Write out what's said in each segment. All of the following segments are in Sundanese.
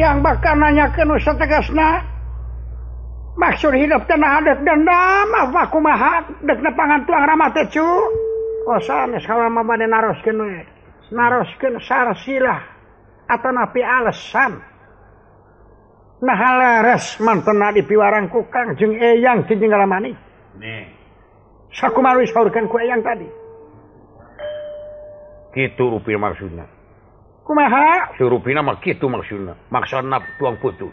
Eyang bakal nanyakeun nu sategasna. Maksud hidup teh nah dek dendam apa kumaha dek nepangan tuang rama teh cu. Kosan salah mah bade naroskeun we. Naroskeun sarsilah atau napi alasan. Nah leres mantena dipiwarang ku Kang jeung Eyang jeung Ngalamani. Nih. Sakumaha saurkeun ku Eyang tadi. Kitu rupi maksudna. Kumaha? Surupina mah kitu maksudna. Maksudna tuang putu.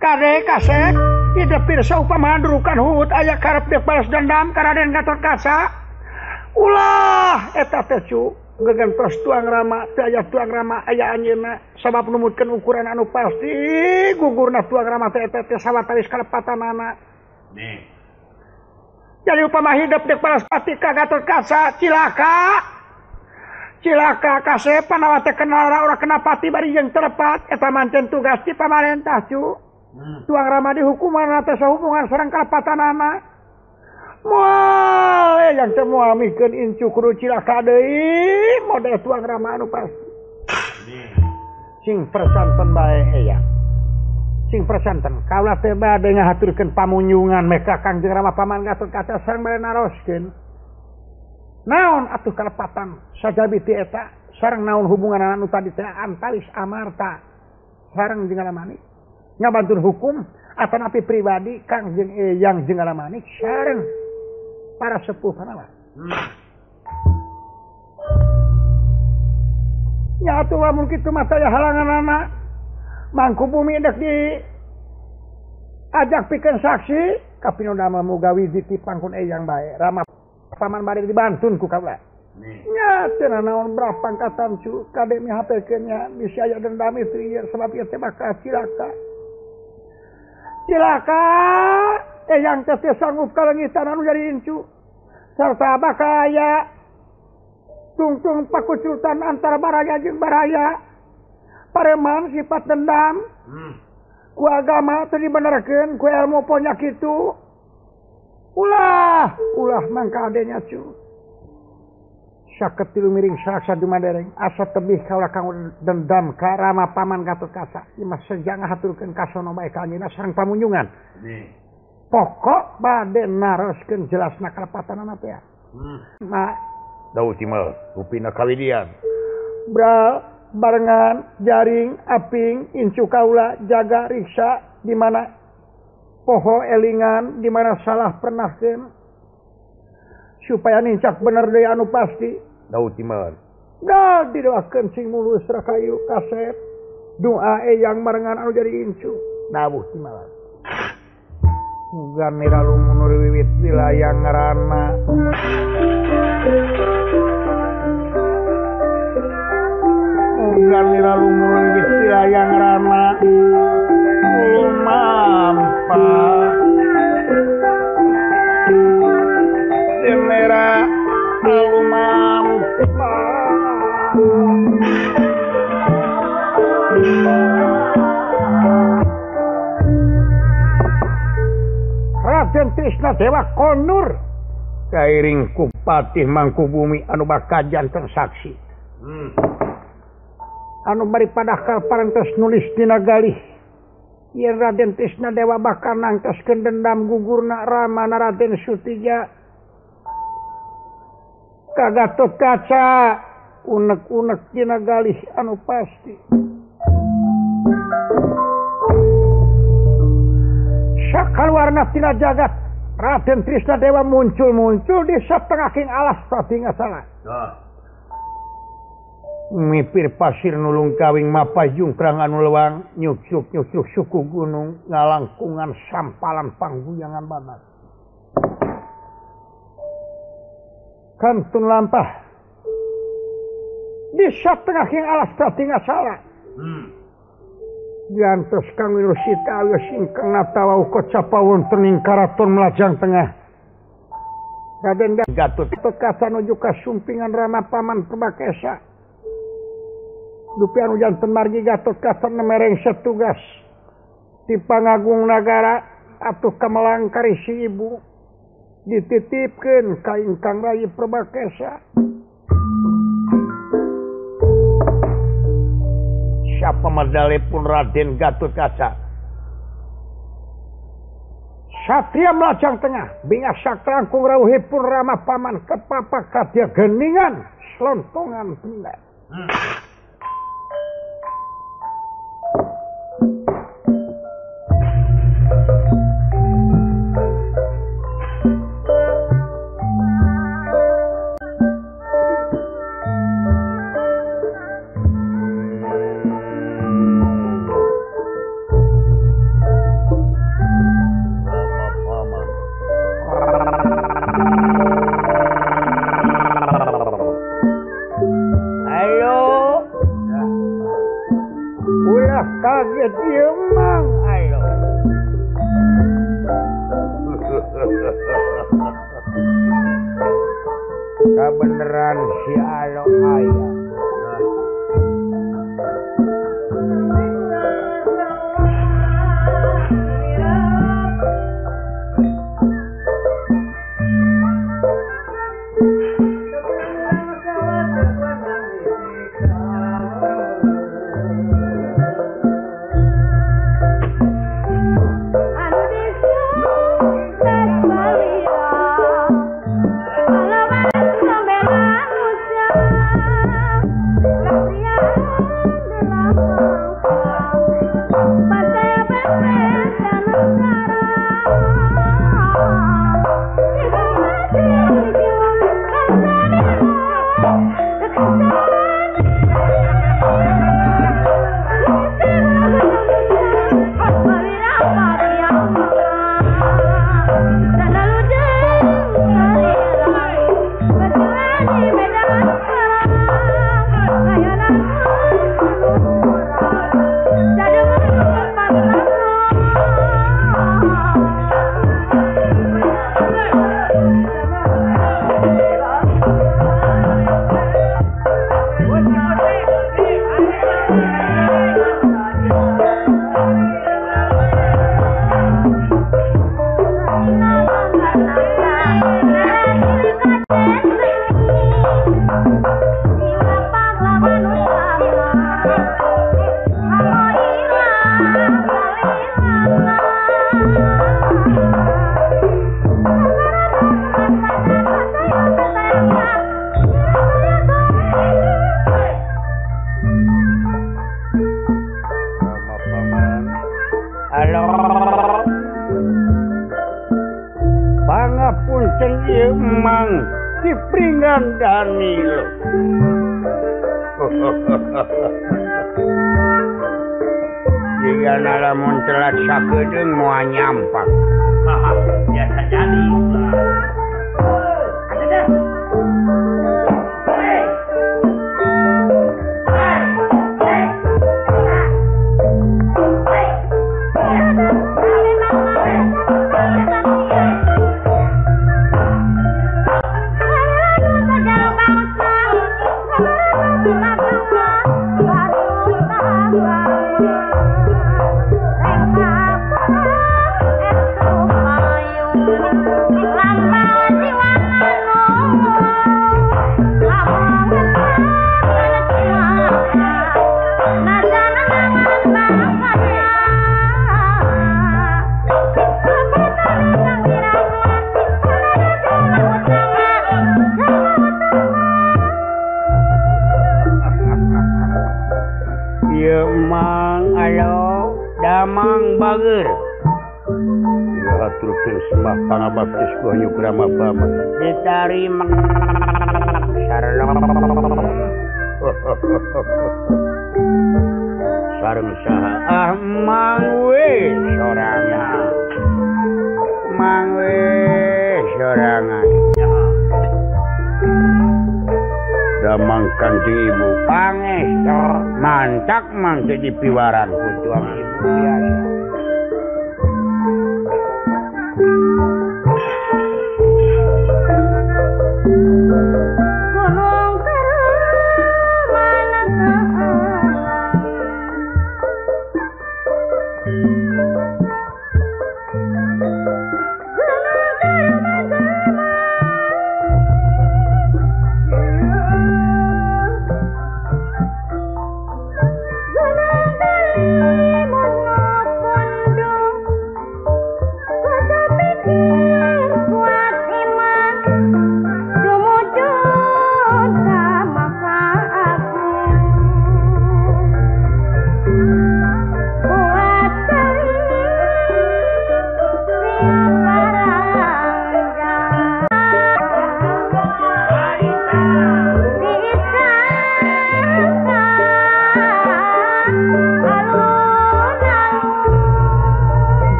Kade kasep ide pirsa upama durukan hut aya karep dek balas dendam ka Raden Gatotkaca. Ulah eta teh cu gegantos tuang rama teh aya tuang rama aya anjeunna sabab numutkeun ukuran anu pasti gugurna tuang rama teh eta teh sawatawis kalepatanana. Nih. Jadi upama hidup dek balas pati ka Gatotkaca cilaka kasep panawa teh kenal ora kena pati bari jeung terepat eta mancen tugas ti pamarentah cu. Tuang rama dihukuman atas hubungan sareng kalepatanana. Moal yang teh moal mikeun incu kudu cilaka deui model tuang rama anu pasti. Sing persanten bae Eyang. Sing persanten kaula teh bade ngahaturkeun pamunjungan meka Kangjeng Rama Paman Gatotkaca sareng bade naroskeun. Naon atuh kalepatan sajabi ti eta sareng naon hubungan anu tadi teh antawis Amarta sareng jeung Ngalamani ngabantur hukum atau napi pribadi Kangjeng Eyang jeung Ngalamani sareng para sepuh panawa. Nya atuh lamun kitu mah taya halanganana mangku bumi dek di ajak pikeun saksi kapinoda mah muga wiji ti pangkun Eyang bae Rama Paman bade dibantun ku kaula. Nya cenah naon berapa pangkatan cu kade mi hapekeun nya misi aya dendam istri ieu sabab ieu teh bakal cilaka. Cilaka Eyang teh sanggup kalengitan anu jadi incu sarta bakal aya tungtung pakucutan antara baraya jeung baraya. Pareman sifat dendam ku agama teu dibenerkeun ku ilmu ponya kitu. Ulah mangka adenya cu. Saket tilu miring saraksa dumadereng asa tebih kaula kang dendam ka Rama Paman Gatotkaca. Ieu mah sejak ngahaturkeun kasono bae ka anjeunna sareng pamunjungan. Pokok bade naroskeun jelasna kalepatanana teh. Nah, Daud timel rupina kawidian. Bra barengan jaring aping incu kaula jaga riksa di mana poho elingan di mana salah pernahkeun supaya nincak bener deui anu pasti. Daud timel. Da didoakeun sing mulus rakayu kasep doa Eyang marengan anu jadi incu. Dawuh timel. Muga mira lumunur wiwit wilayah ngaranna. Muga mira lumunur wiwit wilayah ngaranna. Lumampa Demera lumampa Raden Trisna Dewa Konur kairing ku Patih Mangkubumi anu bakal janten saksi anu bari padahal parantos nulis dina galih. Yen Raden Trisna Dewa bakal nangtoskeun dendam gugurna Ramana Raden Sutija ka Gatotkaca unek-unek dina galih anu pasti. Sakaluarna tina jagat Raden Trisna Dewa muncul di satengahing alas tadi ngasalah. Mipir pasir nulung kawing mapajung perang anu lewang nyucuk suku gunung ngalangkungan sampalan pangguyangan banat kantun lampah di satengahing alas tadi ngasalah. Diantos kang Wirusita awios ingkang natawa ukot sapawon tening karaton melajang tengah. Raden Gatotkaca nuju ka sumpingan Rama Paman Purbakesa. Dupi anu janten margi Gatotkaca nemereng setugas di Pangagung Nagara atuh ka Melangkari si ibu dititipkeun ka ingkang Rayi Purbakesa. siapa medalipun Raden Gatotkaca. Satria melajang tengah, bingasa kerangkung rawuhipun Rama Paman kepapa kadya geningan selontongan benda. Kaget dia mang, ayo. Kebeneran si Alo ayah. Pangapunten ieu Mang Cipringan Danilo. Jika lamun telat sakedeung moal nyampak. Biasa jadi. Ada dah. Damang bager. Ya haturkeun sembah pangabakti Guyu Rama Bama. Ditarima sareng Sareng saha? mangwe sorangan. Mangwe sorangan. Damang Kanjeng Ibu. Pangestu mantak mangke dipiwaran ku tuang ibu biasa. Gunung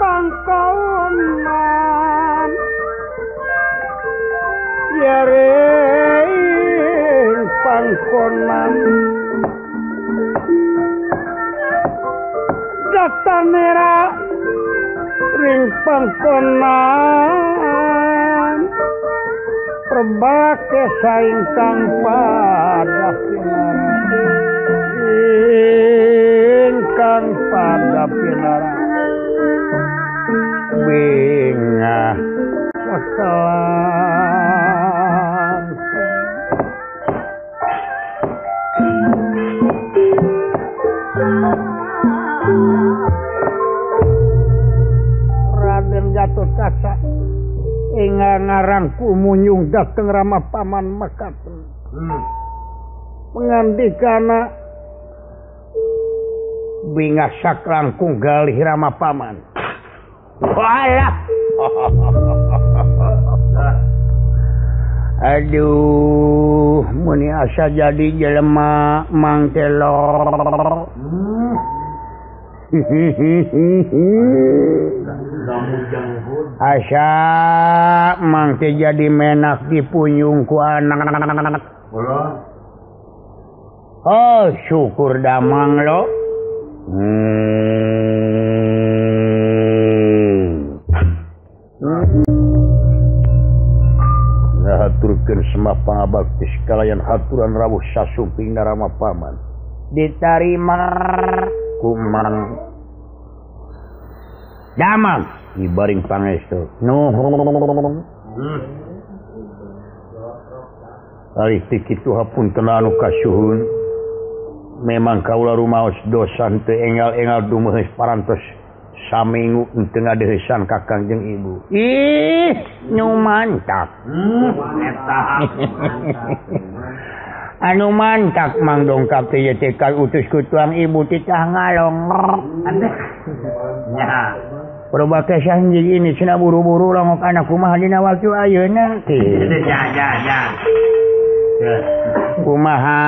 Pangkonan yaring pangkonan datanera ring pangkonan perbake saing kang pada pinara ingkang pada pinara bingah sekelan Raden Gatotkaca inga ngarang kumunyung dateng Rama Paman mekaten mengandikana bingah saklangkung galih Rama Paman. Walah. Aduh, muni asa jadi jelema mang telor. Asa mang teh jadi menak dipunyung ku anak. Oh, syukur damang lo. Ngahaturkeun semah pangabakti sekalian haturan rawuh sasumping Rama Paman ditarima kumang damang ibaring pangestu nuhun alih ti kitu hapunten anu kasuhun memang kaula rumaos dosa teu engal-engal dumeheus parantos saminggu teu ngadehesan ka Kangjeng Ibu. Ih, nu mantap. Eta. Anu mantap mang dongkap teh ye teh utus ku tuang Ibu titah ngalong. Nya. Proba kesah jadi ini cenah buru-buru longok anak kumaha dina waktu ayeuna teh. Ya. Kumaha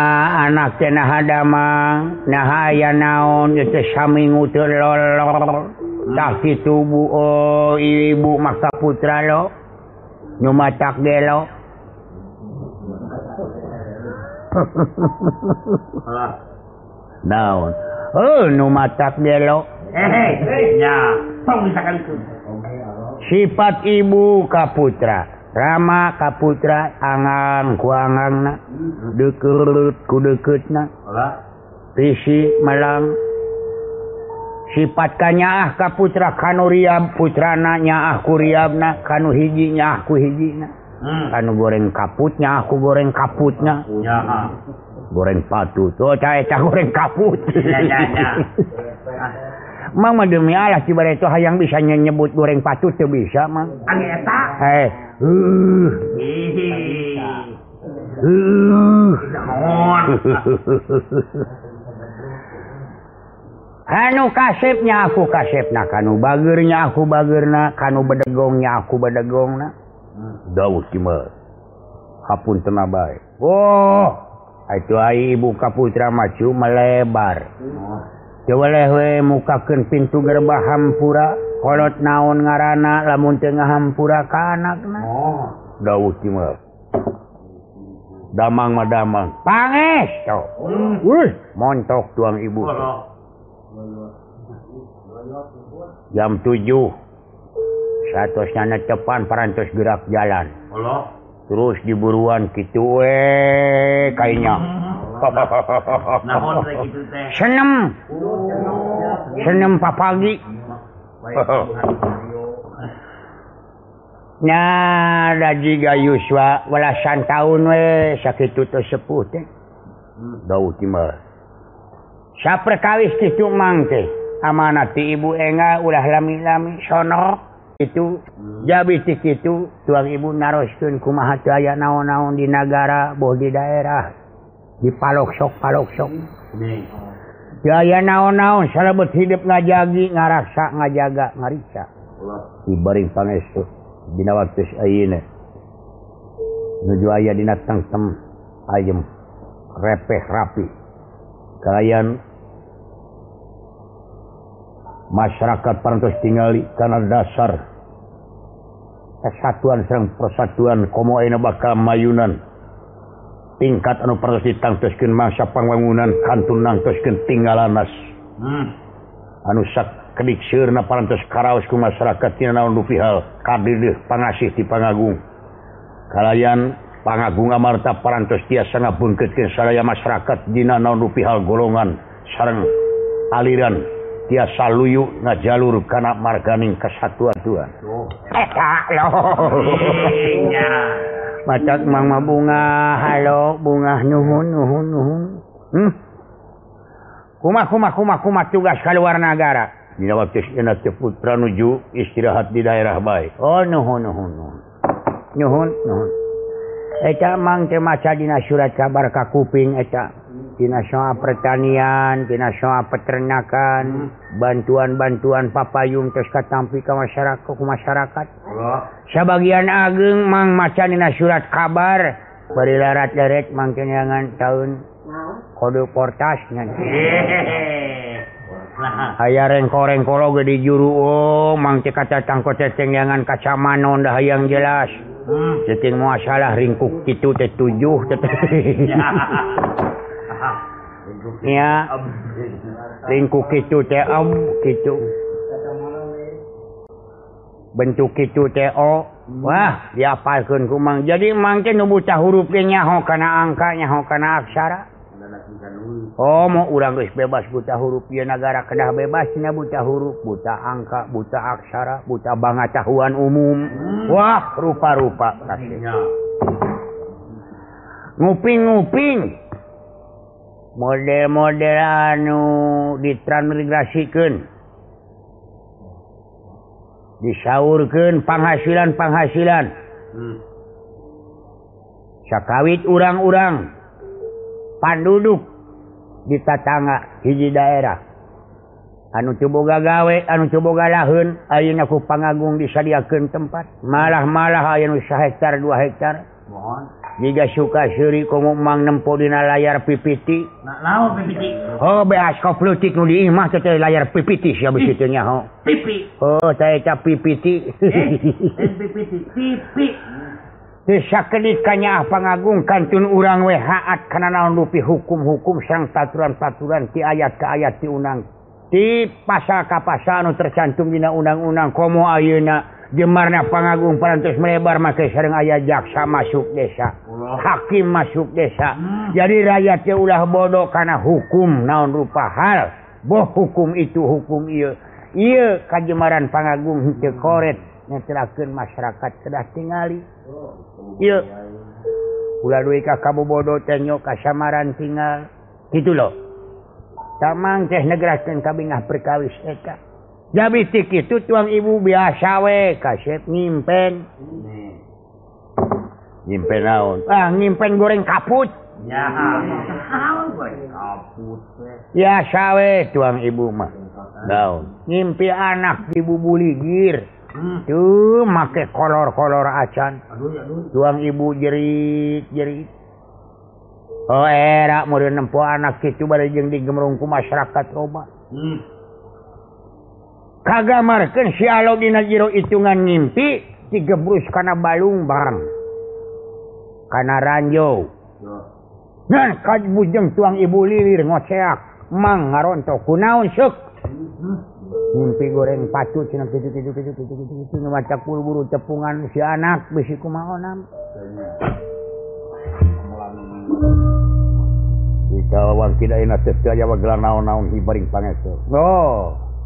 anak teh naha damang, naha aya naon teh saminggu teu lolor. Tah kitu Bu Ibu maksa putra lo nu matak gelo. Naon? Nu matak gelo. Nya, tong sakalikeun. Sifat Ibu ka putra. Rama ka putra angang ku angangna deukeut ku deukeutna risi malang sifat kanyaah ka putra kanu riab putrana nyaah ku riabna kanu hiji nyaah ku hijina kanu goreng kaput nyaah ku goreng kaputna goreng patut oh ca eta goreng kaput Mang mah demi Allah cibare itu hayang bisa nyebut goreng patut teu bisa mang. Anu eta? Anu kasepnya aku kasepna, kanu bageurnya aku bageurna, kanu bedegongnya aku bedegongna. Daud kimal. Hapunten bae. Oh, itu ai ibu kaputra maju melebar. Coba we mukakeun pintu gerbah hampura, kolot naon ngaranna lamun teu ngahampura ka anakna. Oh, Daud kimal. Damang mah damang. Pangestu. Wih, montok tuang ibu. Jam 7 satosna netepan parantos gerak jalan. Terus diburuan kitu we kainya. Nahon rek kitu teh? Senem papagi. Nah, da jiga Yuswa welasan taun we sakitu teh sepuh teh. Daud mah. Saperkawis kitu mang teh. Amanat ti ibu enga ulah lami-lami sono itu jabi ti kitu tuang ibu naroskeun kumaha teu aya naon-naon di nagara boh di daerah dipaloksok jaya naon-naon salebet hidup ngajagi ngaraksa ngajaga ngariksa dibering pangestu dina waktu ayeuna nuju aya dina tengtem ayem repeh rapi kalian masyarakat parantos tingali karena dasar kesatuan sareng persatuan komo ayeuna bakal mayunan tingkat anu parantos ditangtoskeun mangsa pangwangunan kantun nangtoskeun tinggalanas anu sakedik seueurna parantos karaos ku masyarakat tina naon dupihal kadir pangasih ti pangagung kalayan pangagung amarta parantos tiasa ngabungkeutkeun sadaya masyarakat dina naon dupihal golongan sareng aliran tiasa luyu ngajalur kana marganing kesatuan Tuhan eta loh Macak Mama Bunga, halo Bunga, nuhun. Kumah tugas keluar negara. Dina waktu anak putra nuju istirahat di daerah baik. Oh nuhun. Eta mang teh maca dina surat kabar ka kuping eta. Dina soal pertanian, dina soal peternakan, bantuan papayung terus katampi ke masyarakat. Sebagian ageng mang maca dina surat kabar bari larat-laret mang kenyangan tahun kode portas nanti. Aya rengko-rengkolo ge di juru mang teh kata tangko teteng yangan kacamanon dah hayang jelas. Ceting masalah ringkuk kitu teh 7 teh. Ya, ringkuk kitu teh kitu. Bentuk kitu teh wah diapalkeun ku mang. Jadi mang teh nu buta huruf ge nyaho kana angka, nyaho kana aksara. Oh, mau urang geus bebas buta huruf ieu negara kedah bebas nya buta huruf, buta angka, buta aksara, buta pangatahuan umum. Wah, rupa-rupa kasih. Nguping. Model-model anu ditransmigrasikeun disaurkeun penghasilan sakawit urang-urang panduduk di tatangga hiji daerah anu teu boga gawe anu teu boga laheun ayeuna ku pangagung disadiakeun tempat malah aya nu 1 hektar 2 hektar jika suka seuri komo mang nempo dina layar PPT. Naon PPT? Oh, beas koplutik nu di imah teh layar PPT sia bisi teh nya ho. Pipi. Oh, teh eta PPT. PPT. Pipi. Teu sakedik kanya pangagung kantun urang we haat kana naon dupi hukum-hukum sareng paturan-paturan ti ayat ka ayat ti undang. Ti pasal ka pasal anu tercantum dina undang-undang komo ayeuna Jemarna pangagung parantos melebar make sareng aya jaksa masuk desa, hakim masuk desa. Jadi rakyat teh ulah bodoh kana hukum naon rupa hal. Boh hukum itu hukum ieu. Ieu kajemaran pangagung henteu koret netelakeun masyarakat kedah tingali. Ieu ulah duwe ka kabobodo teh nya kasamaran tinggal. Kitu loh. Tamang teh negraskeun kabingah perkawis eta. Jadi tik itu tuang ibu biasa we kasep nyimpen naon nyimpen goreng kaput biasa we tuang ibu mah naon nyimpi anak ibu buligir tuh make kolor acan tuang ibu jerit oh era meureun nempo anak kitu bari jeung digemrung ku masyarakat loba kagamarkeun si alo dina jero hitungan ngimpi digebrus kana balung barang kana ranjau nah kajbujeng tuang ibu lilir ngoceak mang ngaronto kunaon seuk ngimpi goreng patut cenah kitu maca buru tepungan si anak bisi kumaonam dikawang tidak ingat teh aya wagelan naon-naon hibaring pangestu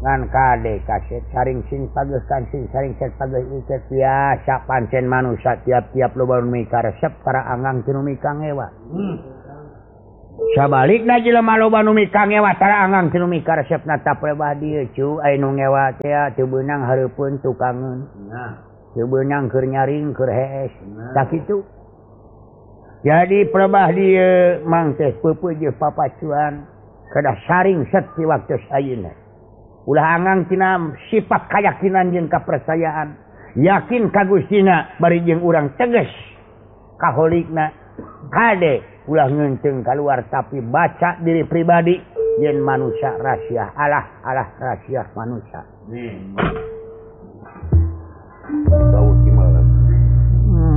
ngan kade kaset saring sing pageuh kancing saring set pageuh iket biasa pancen manusia tiap-tiap loba nu mika resep para anggang teu nu mika ngewa sabalikna jelema loba nu mika ngewa tara anggang teu nu mika resepna tape badieu cu aya nu ngewa teh teu beunang hareupeun tukangeun teu beunang keur nyaring keur hees tak kitu jadi probah dia mang teh pupu je papacuan kedah saring seti waktu ayeuna ulah angang tina sifat keyakinan jeung kepercayaan yakin ka Gustina bari jeung urang tegas kaholikna kade ulah ngeunteng keluar tapi baca diri pribadi yen manusia rahasia alah rahasia manusia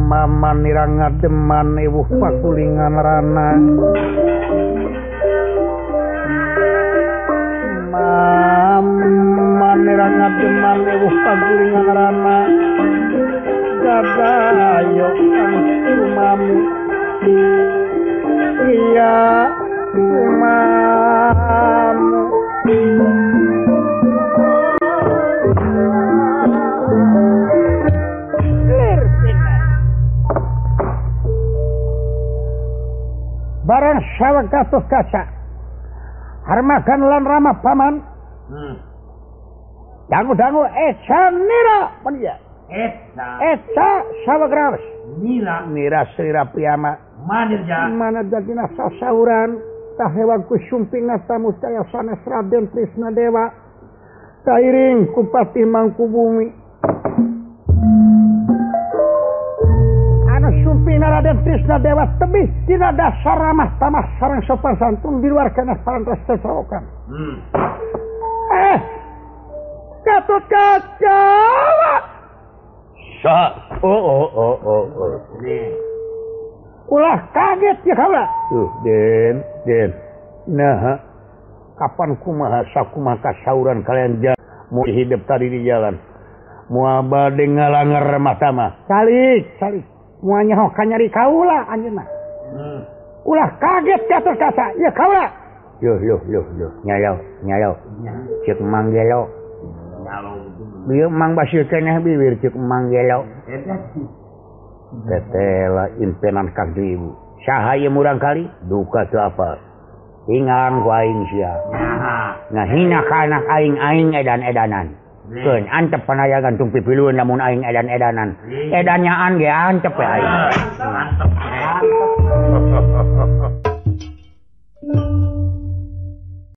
Mama niranga deman ewuh pakulingan rana Mama niranga deman ewuh pakulingan rana Gadayo umamu iya umamu barang sawak katuh kaca harmakan lan ramah paman dangu eca nira pania eca sawak rawas nira sira piyama mana jadina sasauran tah hewan kusumpinga tamu caya sanes Raden Trisna Dewa kairing kupati Mangkubumi sumpina Raden Trisna Dewa tebih tina dasar ramah tamah sareng sopan santun di luar kana parantos sesawokan Gatot Kaca ulah kaget ya kaula Den nah kapan kumaha sakumaha kasauran kalian mau hidup tadi di jalan mau bade ngalanger ramah tamah salik muanya hok nyari kaula anjeunna ulah kaget Gatot Kaca ya kaula yo nyayau ceuk manggelo dieu mang basieun keneh bibir ceuk manggelo tetela impenan kang ibu saha ieu murang kali duka teu apa ingang ku aing sia ngahina ka anak aing edan-edanan keun antep panayagan tung pipilueun lamun aing edan-edanan edanyaan ge antep we aing